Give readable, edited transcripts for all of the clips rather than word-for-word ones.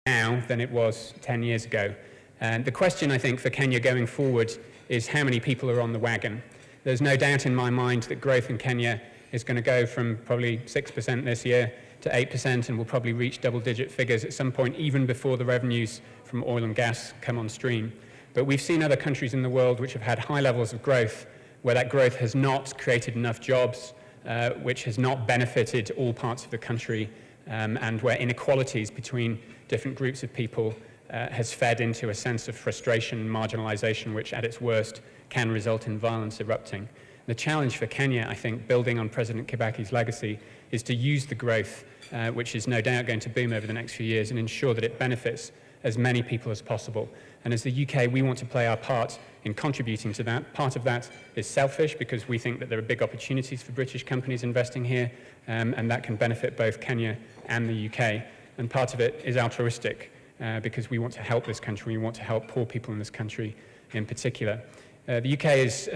now than it was 10 years ago. And the question, I think, for Kenya going forward is how many people are on the wagon. There's no doubt in my mind that growth in Kenya is going to go from probably 6% this year to 8% and will probably reach double-digit figures at some point, even before the revenues from oil and gas come on stream. But we've seen other countries in the world which have had high levels of growth, where that growth has not created enough jobs, which has not benefited all parts of the country, and where inequalities between different groups of people has fed into a sense of frustration and marginalization, which at its worst can result in violence erupting. The challenge for Kenya, I think, building on President Kibaki's legacy, is to use the growth, which is no doubt going to boom over the next few years, and ensure that it benefits as many people as possible. And as the UK, we want to play our part in contributing to that. Part of that is selfish, because we think that there are big opportunities for British companies investing here, and that can benefit both Kenya and the UK. And part of it is altruistic, because we want to help this country, we want to help poor people in this country in particular. The UK is,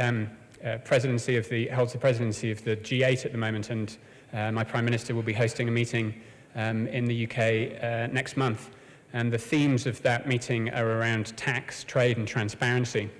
holds the presidency of the G8 at the moment, and my Prime Minister will be hosting a meeting in the UK next month. And the themes of that meeting are around tax, trade and transparency.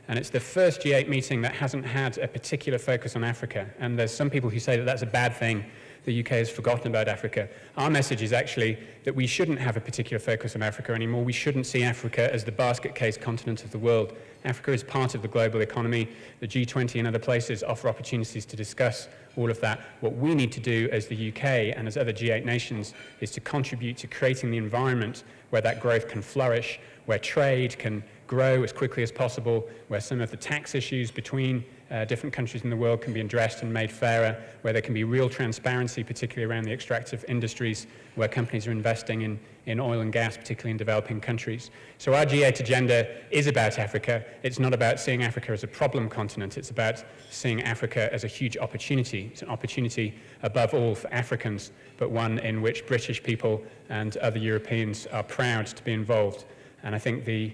And it's the first G8 meeting that hasn't had a particular focus on Africa. And there's some people who say that that's a bad thing. The UK has forgotten about Africa. Our message is actually that we shouldn't have a particular focus on Africa anymore. We shouldn't see Africa as the basket case continent of the world. Africa is part of the global economy. The G20 and other places offer opportunities to discuss all of that. What we need to do as the UK and as other G8 nations is to contribute to creating the environment where that growth can flourish, where trade can grow as quickly as possible, where some of the tax issues between different countries in the world can be addressed and made fairer, where there can be real transparency, particularly around the extractive industries, where companies are investing in oil and gas, particularly in developing countries. So our G8 agenda is about Africa. It's not about seeing Africa as a problem continent. It's about seeing Africa as a huge opportunity. It's an opportunity above all for Africans, but one in which British people and other Europeans are proud to be involved. And I think the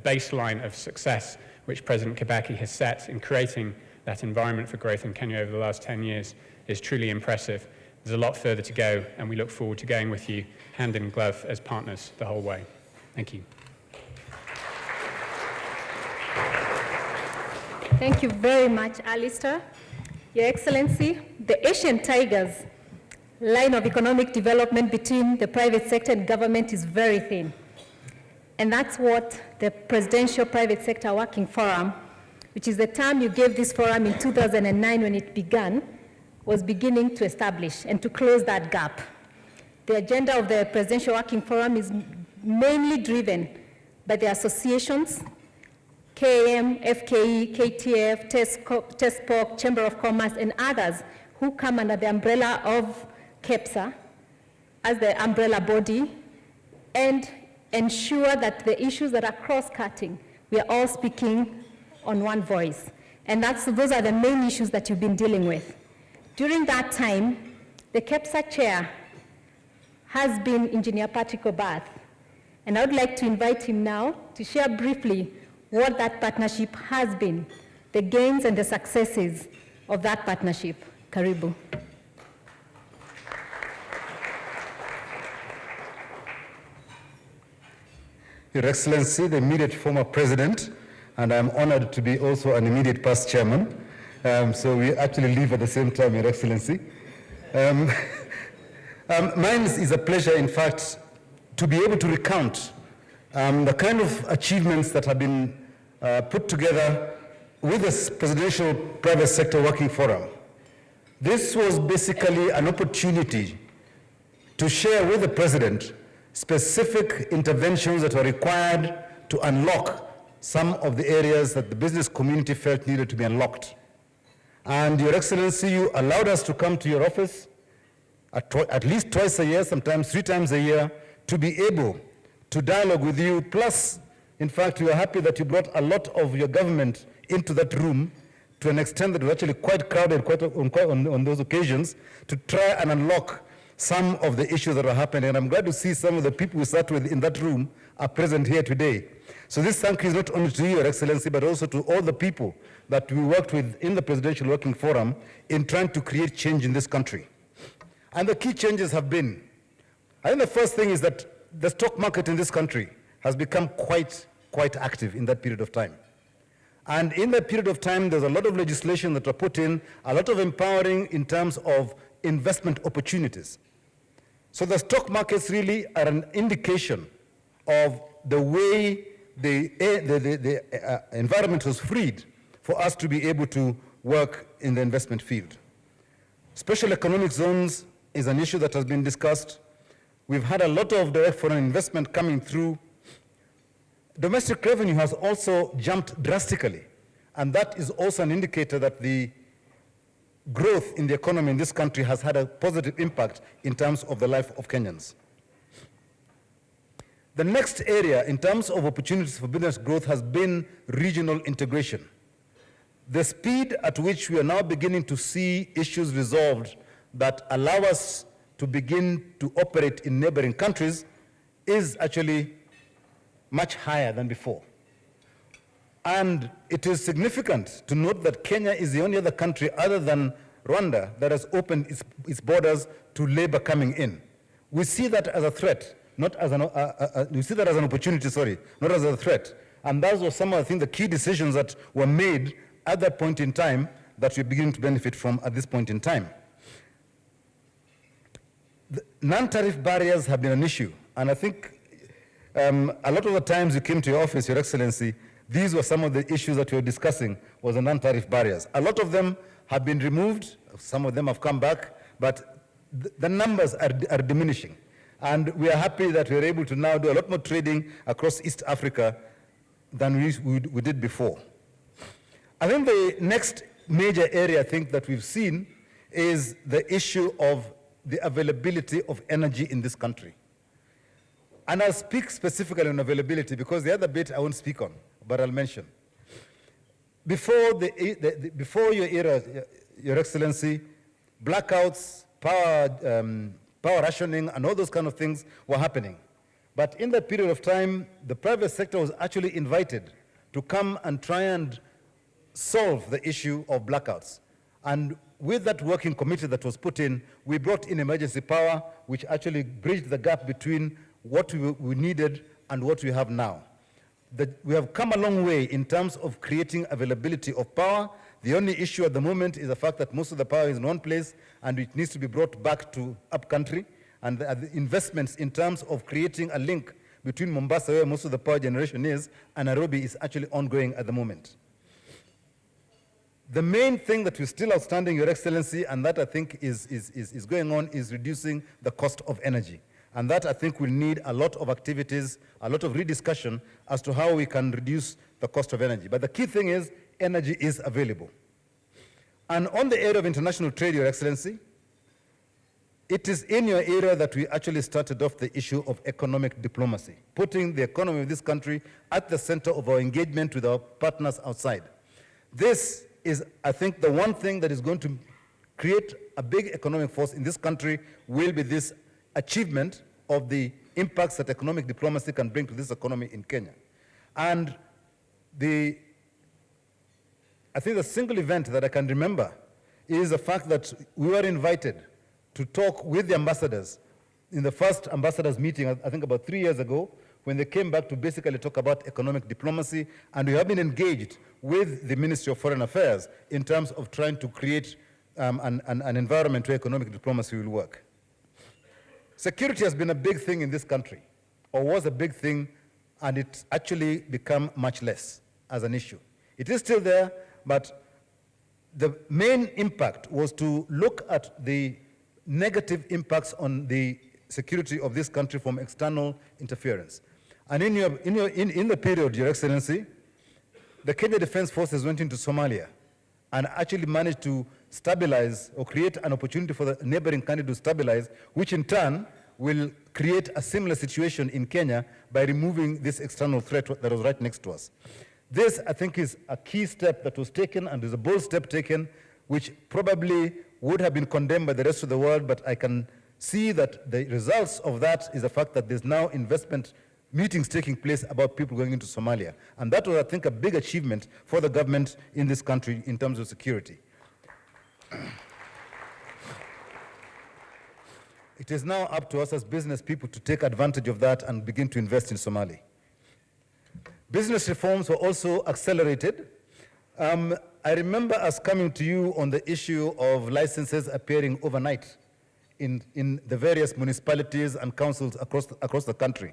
baseline of success which President Kibaki has set in creating that environment for growth in Kenya over the last 10 years is truly impressive. There's a lot further to go, and we look forward to going with you hand in glove as partners the whole way. Thank you. Thank you very much, Alistair. Your Excellency, the Asian Tigers line of economic development between the private sector and government is very thin. And that's what the Presidential Private Sector Working Forum, which is the term you gave this forum in 2009 when it began, was beginning to establish and to close that gap. The agenda of the Presidential Working Forum is mainly driven by the associations, KAM, FKE, KTF, TESPOC, Chamber of Commerce, and others who come under the umbrella of KEPSA as the umbrella body, and ensure that the issues that are cross-cutting, we are all speaking on one voice. And those are the main issues that you've been dealing with. During that time, the KEPSA chair has been Engineer Patrick Obath. And I would like to invite him now to share briefly what that partnership has been, the gains and the successes of that partnership. Karibu. Your Excellency, the immediate former president, and I'm honored to be also an immediate past chairman. So we actually live at the same time, Your Excellency. Mine is a pleasure, in fact, to be able to recount the kind of achievements that have been put together with the Presidential Private Sector Working Forum. This was basically an opportunity to share with the President specific interventions that were required to unlock some of the areas that the business community felt needed to be unlocked. And Your Excellency, you allowed us to come to your office at least twice a year, sometimes 3 times a year, to be able to dialogue with you. Plus, in fact, we are happy that you brought a lot of your government into that room to an extent that was actually quite crowded on those occasions to try and unlock some of the issues that are happening. And I'm glad to see some of the people we sat with in that room are present here today. So this thank you is not only to you, Your Excellency, but also to all the people that we worked with in the Presidential Working Forum in trying to create change in this country. And the key changes have been I think the first thing is that the stock market in this country has become quite active in that period of time. And in that period of time, there's a lot of legislation that were put in, a lot of empowering in terms of investment opportunities. So the stock markets really are an indication of the way the environment was freed for us to be able to work in the investment field. Special economic zones is an issue that has been discussed. We've had a lot of direct foreign investment coming through. Domestic revenue has also jumped drastically, and that is also an indicator that the growth in the economy in this country has had a positive impact in terms of the life of Kenyans. The next area in terms of opportunities for business growth has been regional integration. The speed at which we are now beginning to see issues resolved that allow us to begin to operate in neighboring countries is actually much higher than before. And it is significant to note that Kenya is the only other country other than Rwanda that has opened its borders to labor coming in. We see that as a threat, not as we see that as an opportunity, sorry, not as a threat. And those were some of the key decisions that were made at that point in time that we're beginning to benefit from at this point in time. Non-tariff barriers have been an issue, and I think a lot of the times you came to your office, Your Excellency, these were some of the issues that we were discussing, was the non-tariff barriers. A lot of them have been removed, some of them have come back, but the numbers are diminishing. And we are happy that we are able to now do a lot more trading across East Africa than we did before. I think the next major area I think that we've seen is the issue of the availability of energy in this country. And I'll speak specifically on availability because the other bit I won't speak on, but I'll mention. Before your era, Your Excellency, blackouts, power rationing, and all those kind of things were happening. But in that period of time, the private sector was actually invited to come and try and solve the issue of blackouts. And with that working committee that was put in, we brought in emergency power, which actually bridged the gap between what we needed and what we have now. We have come a long way in terms of creating availability of power. The only issue at the moment is the fact that most of the power is in one place and it needs to be brought back to upcountry. And the investments in terms of creating a link between Mombasa, where most of the power generation is, and Nairobi is actually ongoing at the moment. The main thing that is still outstanding, Your Excellency, and that I think is going on, is reducing the cost of energy. And that I think will need a lot of activities, a lot of rediscussion as to how we can reduce the cost of energy. But the key thing is energy is available. And on the area of international trade, Your Excellency, it is in your area that we actually started off the issue of economic diplomacy, putting the economy of this country at the center of our engagement with our partners outside. This is, I think, the one thing that is going to create a big economic force in this country will be this achievement of the impacts that economic diplomacy can bring to this economy in Kenya. And I think the single event that I can remember is the fact that we were invited to talk with the ambassadors in the first ambassadors meeting, I think about 3 years ago, when they came back to basically talk about economic diplomacy, and we have been engaged with the Ministry of Foreign Affairs in terms of trying to create an environment where economic diplomacy will work. Security has been a big thing in this country, or was a big thing, and it's actually become much less as an issue. It is still there, but the main impact was to look at the negative impacts on the security of this country from external interference. And in the period, Your Excellency, the Kenya Defense Forces went into Somalia and actually managed to stabilize or create an opportunity for the neighboring country to stabilize, which in turn will create a similar situation in Kenya by removing this external threat that was right next to us. This, I think, is a key step that was taken, and is a bold step taken, which probably would have been condemned by the rest of the world, but I can see that the results of that is the fact that there's now investment meetings taking place about people going into Somalia. And that was, I think, a big achievement for the government in this country in terms of security. It is now up to us as business people to take advantage of that and begin to invest in Somali. Business reforms were also accelerated. I remember us coming to you on the issue of licenses appearing overnight in the various municipalities and councils across the country.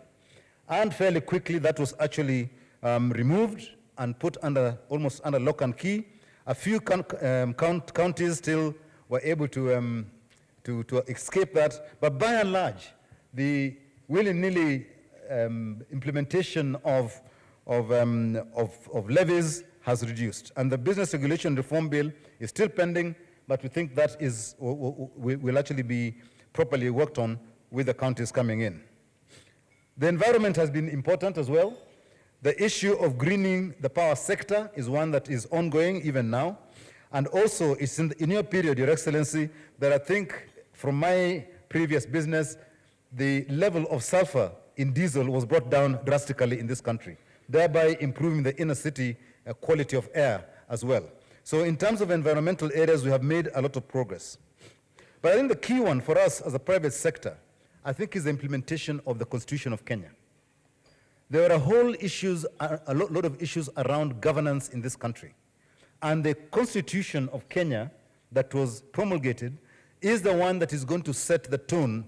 And fairly quickly, that was actually removed and put almost under lock and key. A few counties still were able to escape that, but by and large, the willy-nilly implementation of levies has reduced. And the Business Regulation Reform Bill is still pending, but we think that will actually be properly worked on with the counties coming in. The environment has been important as well. The issue of greening the power sector is one that is ongoing even now. And also, it's in your period, Your Excellency, that I think from my previous business, the level of sulfur in diesel was brought down drastically in this country, thereby improving the inner city quality of air as well. So in terms of environmental areas, we have made a lot of progress. But I think the key one for us as a private sector, I think, is the implementation of the Constitution of Kenya. There are a lot of issues around governance in this country. And the Constitution of Kenya that was promulgated is the one that is going to set the tone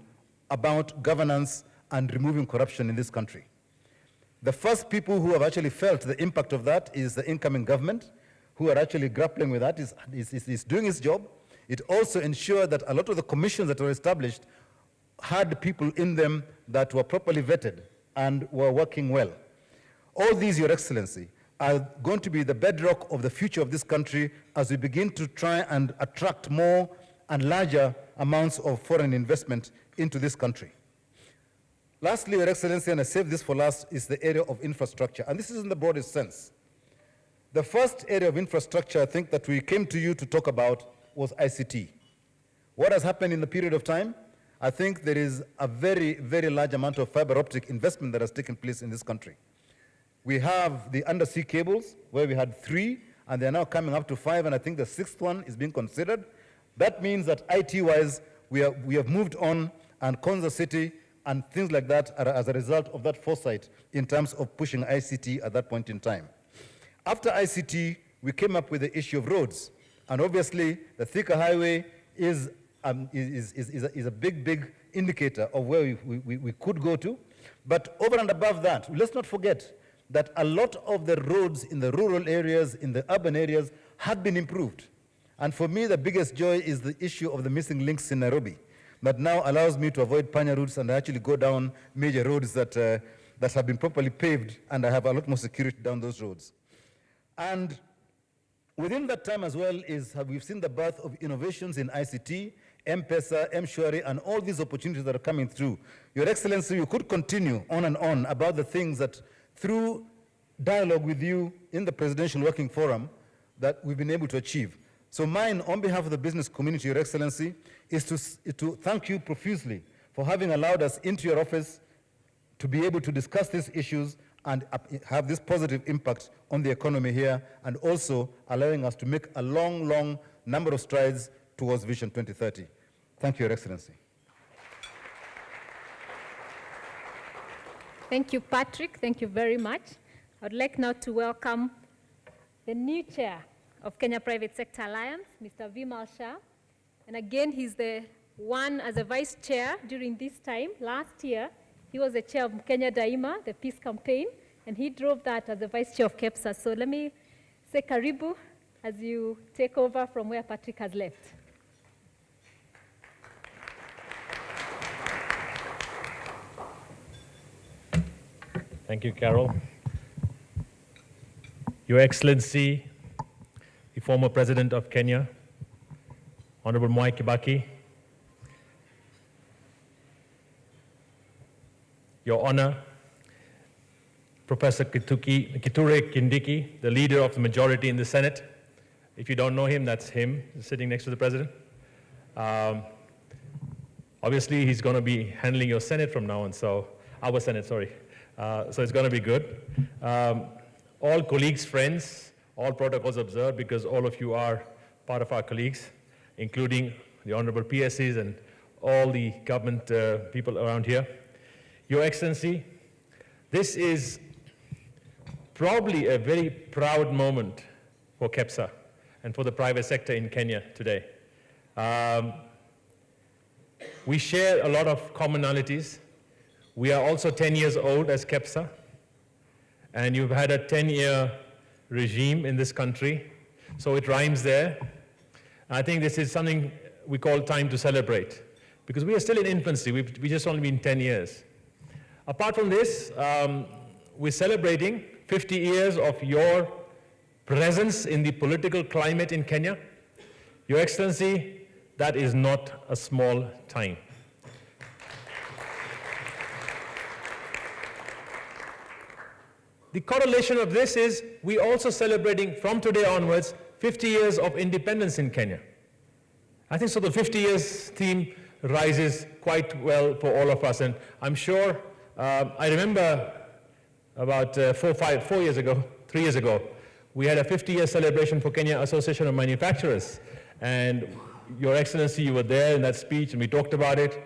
about governance and removing corruption in this country. The first people who have actually felt the impact of that is the incoming government, who are actually grappling with that, is doing its job. It also ensured that a lot of the commissions that were established had people in them that were properly vetted and were working well. All these, Your Excellency, are going to be the bedrock of the future of this country as we begin to try and attract more and larger amounts of foreign investment into this country. Lastly, Your Excellency, and I saved this for last, is the area of infrastructure. And this is in the broadest sense. The first area of infrastructure, I think, that we came to you to talk about was ICT. What has happened in the period of time? I think there is a very, very large amount of fiber optic investment that has taken place in this country. We have the undersea cables, where we had 3, and they're now coming up to 5, and I think the 6th one is being considered. That means that IT-wise, we have moved on, and Konza City and things like that are as a result of that foresight in terms of pushing ICT at that point in time. After ICT, we came up with the issue of roads. And obviously, the Thika Highway is a big, big indicator of where we could go to. But over and above that, let's not forget that a lot of the roads in the rural areas, in the urban areas, had been improved. And for me, the biggest joy is the issue of the missing links in Nairobi, that now allows me to avoid Panya routes and actually go down major roads that have been properly paved, and I have a lot more security down those roads. And within that time as well we've seen the birth of innovations in ICT, M-Pesa, M-Shwari, and all these opportunities that are coming through. Your Excellency, you could continue on and on about the things that through dialogue with you in the Presidential Working Forum that we've been able to achieve. So mine, on behalf of the business community, Your Excellency, is to thank you profusely for having allowed us into your office to be able to discuss these issues and have this positive impact on the economy here, and also allowing us to make a long, long number of strides towards Vision 2030. Thank you, Your Excellency. Thank you, Patrick. Thank you very much. I'd like now to welcome the new chair of Kenya Private Sector Alliance, Mr. Vimal Shah. And again, he's the one as a vice chair during this time. Last year, he was the chair of Kenya Daima, the peace campaign, and he drove that as the vice chair of KEPSA. So let me say karibu as you take over from where Patrick has left. Thank you, Carol. Your Excellency, the former President of Kenya, Honorable Mwai Kibaki, Your Honor, Professor Kithure Kindiki, the leader of the majority in the Senate. If you don't know him, that's him sitting next to the President. Obviously, he's going to be handling your Senate from now on, our Senate, sorry. So it's going to be good. All colleagues, friends, all protocols observed, because all of you are part of our colleagues, including the Honorable PSCs and all the government people around here. Your Excellency, this is probably a very proud moment for KEPSA and for the private sector in Kenya today. We share a lot of commonalities. We are also 10 years old as KEPSA, and you've had a 10-year regime in this country, so it rhymes there. I think this is something we call time to celebrate, because we are still in infancy. We've just only been 10 years. Apart from this, we're celebrating 50 years of your presence in the political climate in Kenya. Your Excellency, that is not a small time. The correlation of this is we're also celebrating from today onwards 50 years of independence in Kenya. I think so the 50 years theme rises quite well for all of us, and I'm sure, I remember about 3 years ago, we had a 50-year celebration for Kenya Association of Manufacturers, and Your Excellency, you were there in that speech, and we talked about it.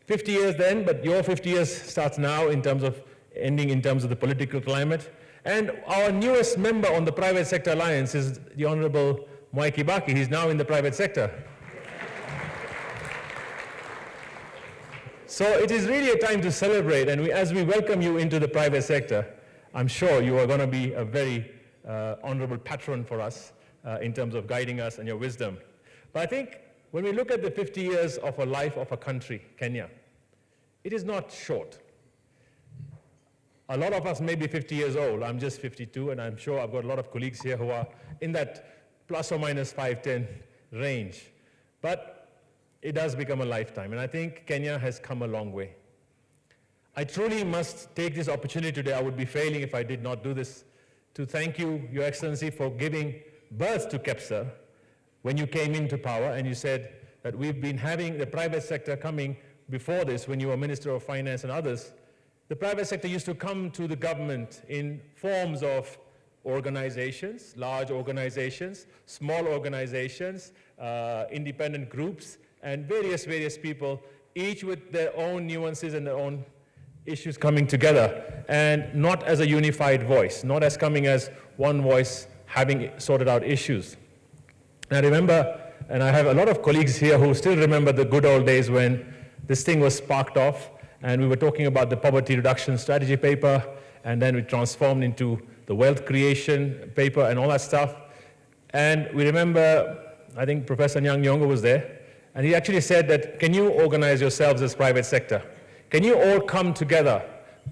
50 years then, but your 50 years starts now in terms of ending in terms of the political climate. And our newest member on the Private Sector Alliance is the Honorable Mwai Kibaki. He's now in the private sector. So it is really a time to celebrate, and as we welcome you into the private sector, I'm sure you are going to be a very honorable patron for us in terms of guiding us and your wisdom. But I think when we look at the 50 years of a life of a country, Kenya, it is not short. A lot of us may be 50 years old. I'm just 52, and I'm sure I've got a lot of colleagues here who are in that plus or minus 5, 10 range. But it does become a lifetime, and I think Kenya has come a long way. I truly must take this opportunity today, I would be failing if I did not do this, to thank you, Your Excellency, for giving birth to KEPSA when you came into power, and you said that we've been having the private sector coming before this, when you were Minister of Finance and others. The private sector used to come to the government in forms of organizations, large organizations, small organizations, independent groups, and various people, each with their own nuances and their own issues coming together, and not as a unified voice, not as coming as one voice having sorted out issues. And I remember, and I have a lot of colleagues here who still remember the good old days when this thing was sparked off, and we were talking about the poverty reduction strategy paper, and then we transformed into the wealth creation paper and all that stuff. And we remember, I think Professor Nyang' Nyong'o was there, and he actually said that, can you organize yourselves as private sector? Can you all come together,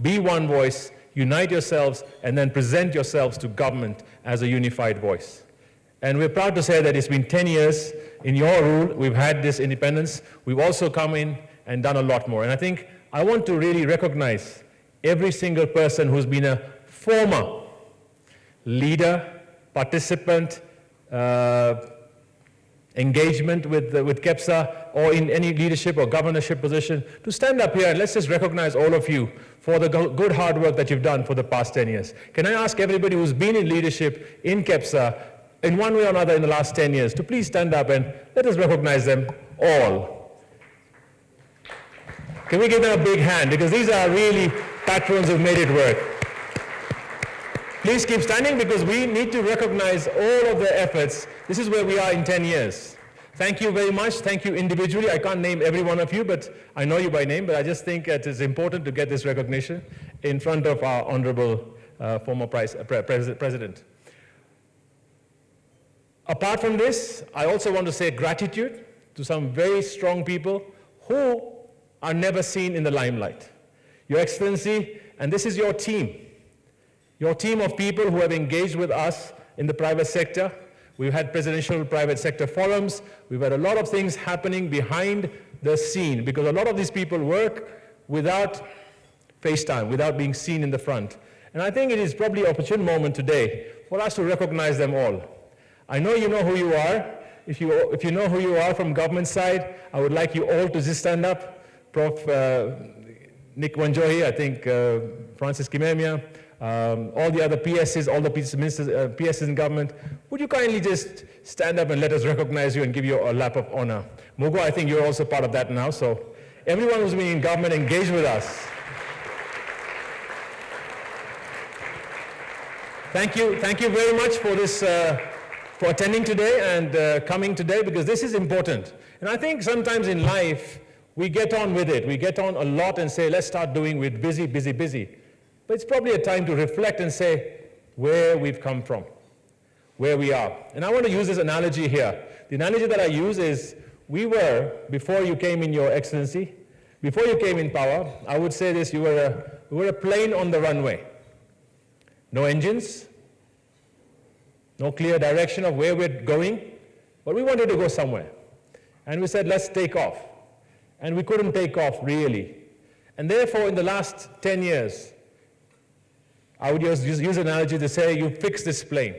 be one voice, unite yourselves, and then present yourselves to government as a unified voice? And we're proud to say that it's been 10 years in your rule, we've had this independence. We've also come in and done a lot more. And I think I want to really recognize every single person who's been a former leader, participant, engagement with KEPSA, or in any leadership or governorship position, to stand up here and let's just recognize all of you for the good hard work that you've done for the past 10 years. Can I ask everybody who's been in leadership in KEPSA in one way or another in the last 10 years to please stand up and let us recognize them all. Can we give them a big hand? Because these are really patrons who've made it work. Please keep standing, because we need to recognize all of their efforts. This is where we are in 10 years. Thank you very much. Thank you individually. I can't name every one of you, but I know you by name, but I just think it is important to get this recognition in front of our honorable former president. Apart from this, I also want to say gratitude to some very strong people who are never seen in the limelight. Your Excellency, and this is your team of people who have engaged with us in the private sector. We've had presidential private sector forums. We've had a lot of things happening behind the scene, because a lot of these people work without FaceTime, without being seen in the front. And I think it is probably an opportune moment today for us to recognize them all. I know you know who you are. If you know who you are from government side, I would like you all to just stand up. Prof. Nick Wanjohi, I think Francis Kimemia, all the other PSs, all the ministers, PSs in government, would you kindly just stand up and let us recognize you and give you a lap of honor? Mugo, I think you're also part of that now, so everyone who's been in government, engage with us. Thank you very much for this, for attending today and coming today, because this is important. And I think sometimes in life, we get on with it. We get on a lot and say, let's start doing, we're busy, busy, busy. But it's probably a time to reflect and say where we've come from, where we are. And I want to use this analogy here. The analogy that I use is, we were, before you came in, Your Excellency, before you came in power, I would say this, we were a plane on the runway. No engines, no clear direction of where we're going, but we wanted to go somewhere. And we said, let's take off. And we couldn't take off, really. And therefore, in the last 10 years, I would use an analogy to say, you fix this plane.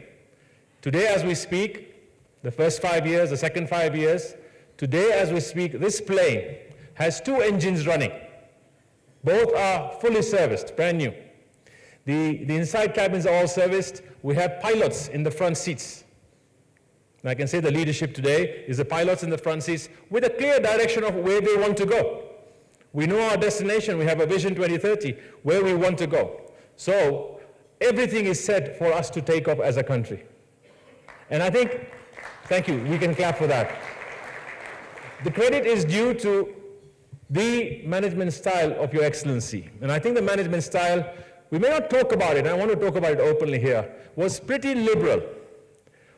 Today, as we speak, the first 5 years, the second 5 years, today, as we speak, this plane has 2 engines running. Both are fully serviced, brand new. The inside cabins are all serviced. We have pilots in the front seats. And I can say the leadership today is the pilots in the front seats with a clear direction of where they want to go. We know our destination. We have a Vision 2030, where we want to go. So everything is set for us to take off as a country. And I think, thank you, we can clap for that. The credit is due to the management style of Your Excellency. And I think the management style, we may not talk about it, and I want to talk about it openly here, was pretty liberal,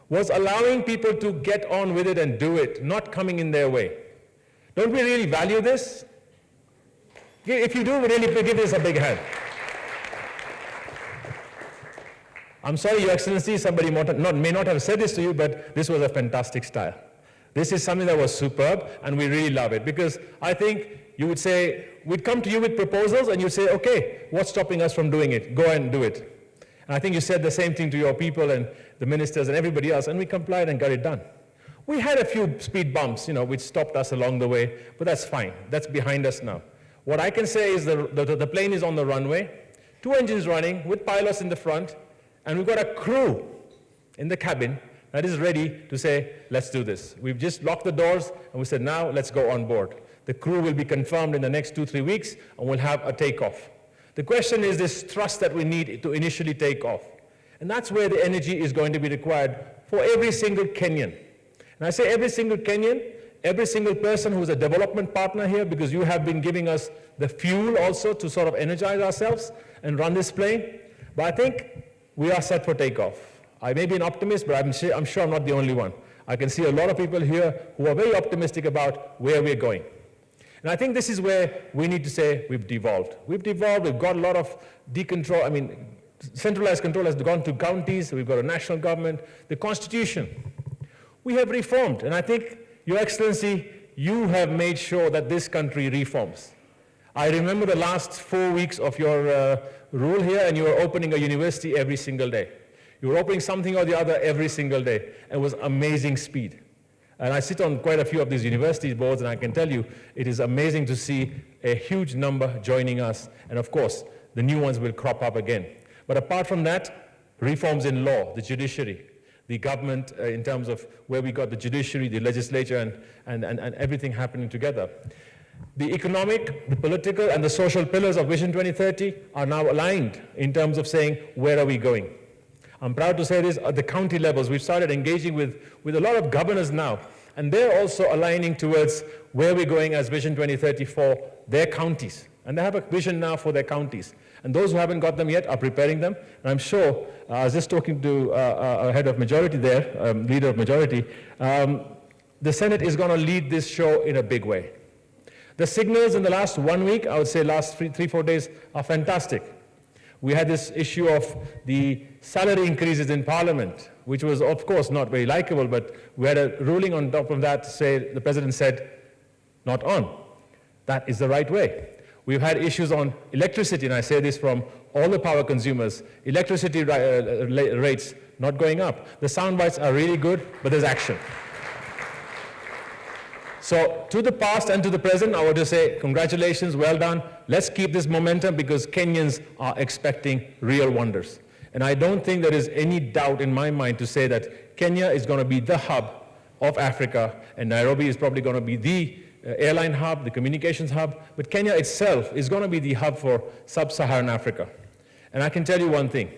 was allowing people to get on with it and do it, not coming in their way. Don't we really value this? If you do, really give this a big hand. I'm sorry, Your Excellency, somebody may not have said this to you, but this was a fantastic style. This is something that was superb, and we really love it, because I think you would say, we'd come to you with proposals, and you'd say, okay, what's stopping us from doing it? Go and do it. And I think you said the same thing to your people and the ministers and everybody else, and we complied and got it done. We had a few speed bumps, which stopped us along the way, but that's fine. That's behind us now. What I can say is the plane is on the runway, 2 engines running with pilots in the front, and we've got a crew in the cabin that is ready to say, let's do this. We've just locked the doors, and we said, now let's go on board. The crew will be confirmed in the next 2-3 weeks, and we'll have a takeoff. The question is this trust that we need to initially take off. And that's where the energy is going to be required for every single Kenyan. And I say every single Kenyan, every single person who's a development partner here, because you have been giving us the fuel also to sort of energize ourselves and run this plane. But I think we are set for takeoff. I may be an optimist, but I'm sure I'm not the only one. I can see a lot of people here who are very optimistic about where we're going. And I think this is where we need to say we've devolved. We've got a lot of centralized control has gone to counties, we've got a national government, the constitution. We have reformed, and I think, Your Excellency, you have made sure that this country reforms. I remember the last 4 weeks of your rule here, and you were opening a university every single day. You were opening something or the other every single day. It was amazing speed. And I sit on quite a few of these university boards, and I can tell you, it is amazing to see a huge number joining us. And of course, the new ones will crop up again. But apart from that, reforms in law, the judiciary, the government in terms of where we got the judiciary, the legislature, and everything happening together. The economic, the political, and the social pillars of Vision 2030 are now aligned in terms of saying, where are we going? I'm proud to say this, at the county levels, we've started engaging with a lot of governors now, and they're also aligning towards where we're going as Vision 2030 for their counties. And they have a vision now for their counties. And those who haven't got them yet are preparing them. And I'm sure, I was just talking to a head of majority there, leader of majority, the Senate is going to lead this show in a big way. The signals in the last 1 week, I would say last 3-4 days, are fantastic. We had this issue of the salary increases in Parliament, which was, of course, not very likable, but we had a ruling on top of that to say, the President said, not on. That is the right way. We've had issues on electricity, and I say this from all the power consumers. Electricity rates not going up. The sound bites are really good, but there's action. So to the past and to the present, I want to say congratulations, well done. Let's keep this momentum because Kenyans are expecting real wonders. And I don't think there is any doubt in my mind to say that Kenya is going to be the hub of Africa, and Nairobi is probably going to be the airline hub, the communications hub, but Kenya itself is going to be the hub for sub-Saharan Africa. And I can tell you one thing.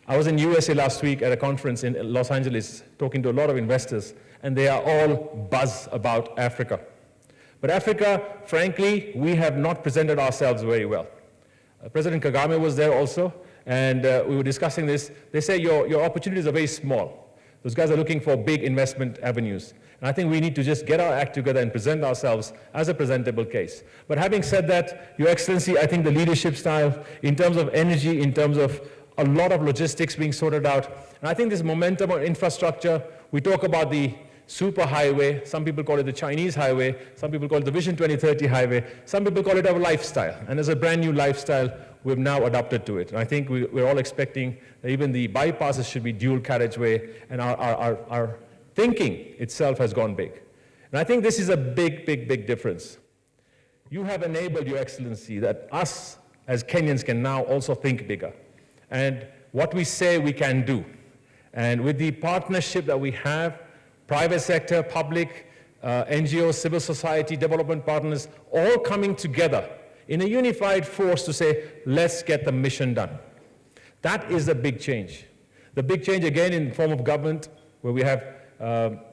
I was in USA last week at a conference in Los Angeles talking to a lot of investors, and they are all buzz about Africa. But Africa, frankly, we have not presented ourselves very well. President Kagame was there also, and we were discussing this. They say your opportunities are very small. Those guys are looking for big investment avenues. And I think we need to just get our act together and present ourselves as a presentable case. But having said that, Your Excellency, I think the leadership style, in terms of energy, in terms of a lot of logistics being sorted out, and I think this momentum on infrastructure, we talk about the super highway, some people call it the Chinese highway, some people call it the Vision 2030 highway, some people call it our lifestyle. And as a brand new lifestyle, we've now adapted to it. And I think we're all expecting that even the bypasses should be dual carriageway, and our thinking itself has gone big. And I think this is a big, big, big difference. You have enabled, Your Excellency, that us as Kenyans can now also think bigger. And what we say we can do. And with the partnership that we have, private sector, public, NGOs, civil society, development partners, all coming together in a unified force to say, let's get the mission done. That is a big change. The big change, again, in the form of government, where we have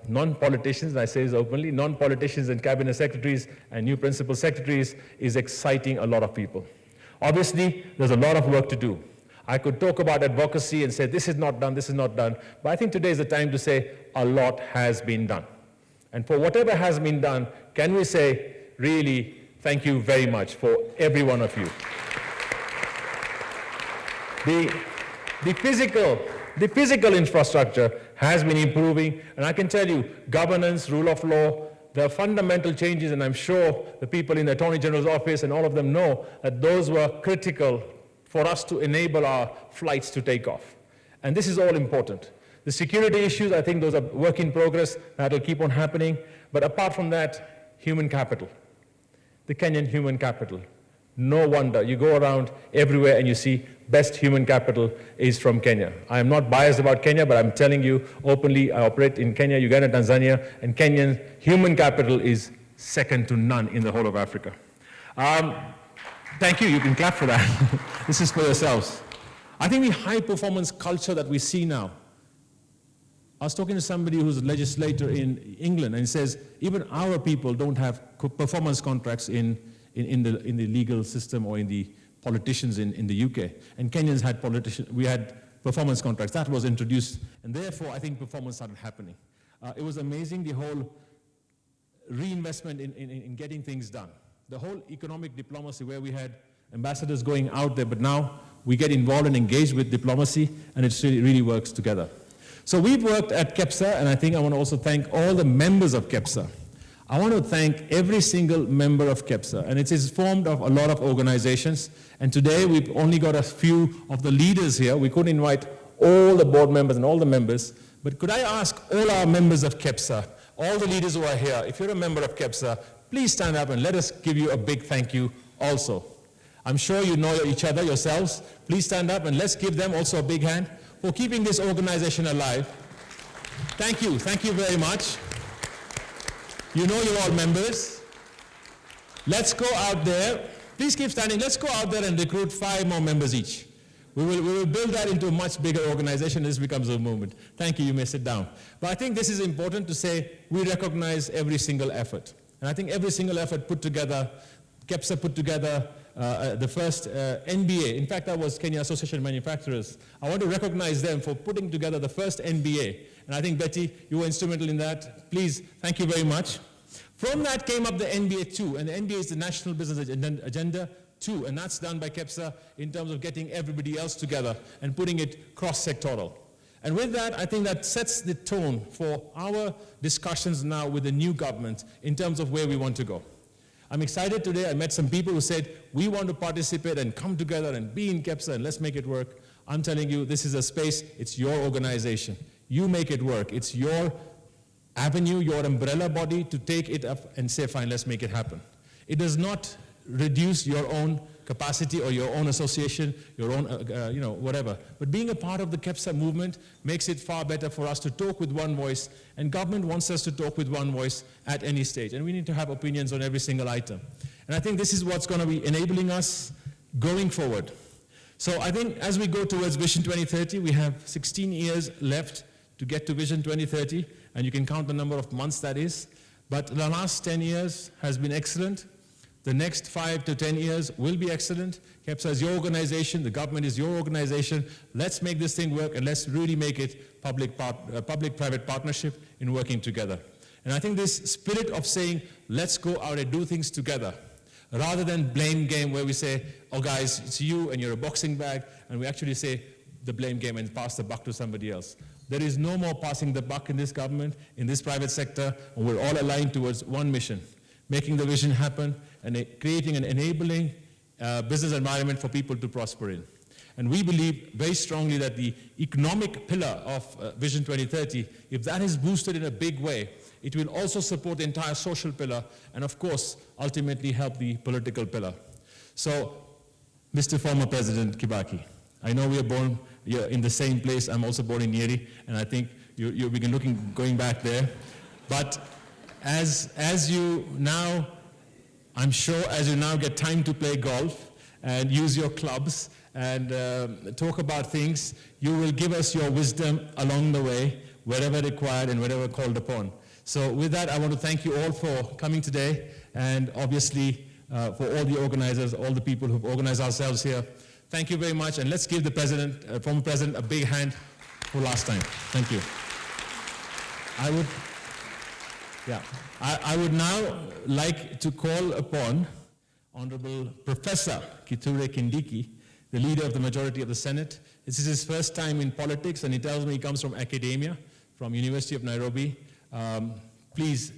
non-politicians, and I say this openly, non-politicians and cabinet secretaries and new principal secretaries, is exciting a lot of people. Obviously, there's a lot of work to do. I could talk about advocacy and say, this is not done, this is not done, but I think today is the time to say, a lot has been done. And for whatever has been done, can we say, really, thank you very much for every one of you. The physical infrastructure has been improving, and I can tell you, governance, rule of law, there are fundamental changes, and I'm sure the people in the Attorney General's office and all of them know that those were critical for us to enable our flights to take off. And this is all important. The security issues, I think those are work in progress, that will keep on happening. But apart from that, human capital. The Kenyan human capital. No wonder, you go around everywhere and you see best human capital is from Kenya. I am not biased about Kenya, but I'm telling you openly, I operate in Kenya, Uganda, Tanzania, and Kenyan human capital is second to none in the whole of Africa. Thank you, you can clap for that. This is for yourselves. I think the high performance culture that we see now, I was talking to somebody who's a legislator in England, and he says, even our people don't have performance contracts in the legal system or in the politicians in the UK. And Kenyans had we had performance contracts. That was introduced, and therefore I think performance started happening. It was amazing, the whole reinvestment in getting things done. The whole economic diplomacy where we had ambassadors going out there, but now we get involved and engaged with diplomacy, and it really works together. So we've worked at KEPSA, and I think I want to also thank all the members of KEPSA. I want to thank every single member of KEPSA, and it is formed of a lot of organizations, and today we've only got a few of the leaders here. We couldn't invite all the board members and all the members, but could I ask all our members of KEPSA, all the leaders who are here, if you're a member of KEPSA, please stand up and let us give you a big thank you also. I'm sure you know each other yourselves. Please stand up and let's give them also a big hand for keeping this organization alive. Thank you very much. You know you're all members. Let's go out there. Please keep standing. Let's go out there and recruit 5 more members each. We will build that into a much bigger organization. This becomes a movement. Thank you, you may sit down. But I think this is important to say we recognize every single effort. And I think every single effort put together, KEPSA put together the first NBA. In fact, that was Kenya Association of Manufacturers. I want to recognize them for putting together the first NBA. And I think, Betty, you were instrumental in that. Please, thank you very much. From that came up the NBA 2, and the NBA is the National Business Agenda 2, and that's done by KEPSA in terms of getting everybody else together and putting it cross-sectoral. And with that, I think that sets the tone for our discussions now with the new government in terms of where we want to go. I'm excited today. I met some people who said, we want to participate and come together and be in KEPSA and let's make it work. I'm telling you, this is a space, it's your organization. You make it work. It's your avenue, your umbrella body to take it up and say, fine, let's make it happen. It does not reduce your own capacity or your own association, your own, whatever. But being a part of the KEPSA movement makes it far better for us to talk with one voice, and government wants us to talk with one voice at any stage, and we need to have opinions on every single item. And I think this is what's going to be enabling us going forward. So I think as we go towards Vision 2030, we have 16 years left to get to Vision 2030, and you can count the number of months that is. But the last 10 years has been excellent. The next 5 to 10 years will be excellent. KEPSA is your organization, the government is your organization. Let's make this thing work, and let's really make it public-private partnership in working together. And I think this spirit of saying, let's go out and do things together, rather than blame game where we say, oh guys, it's you and you're a boxing bag, and we actually say the blame game and pass the buck to somebody else. There is no more passing the buck in this government, in this private sector, and we're all aligned towards one mission, making the vision happen and creating an enabling business environment for people to prosper in. And we believe very strongly that the economic pillar of Vision 2030, if that is boosted in a big way, it will also support the entire social pillar and, of course, ultimately help the political pillar. So, Mr. Former President Kibaki, I know we are born in the same place. I'm also born in Nyeri, and I think you've been going back there. But as you now, I'm sure as you now get time to play golf and use your clubs and talk about things, you will give us your wisdom along the way, wherever required and wherever called upon. So with that, I want to thank you all for coming today, and obviously for all the organizers, all the people who've organized ourselves here. Thank you very much, and let's give the President, former President, a big hand for last time. Thank you. I would now like to call upon Honorable Professor Kithure Kindiki, the leader of the majority of the Senate. This is his first time in politics, and he tells me he comes from academia, from University of Nairobi. Please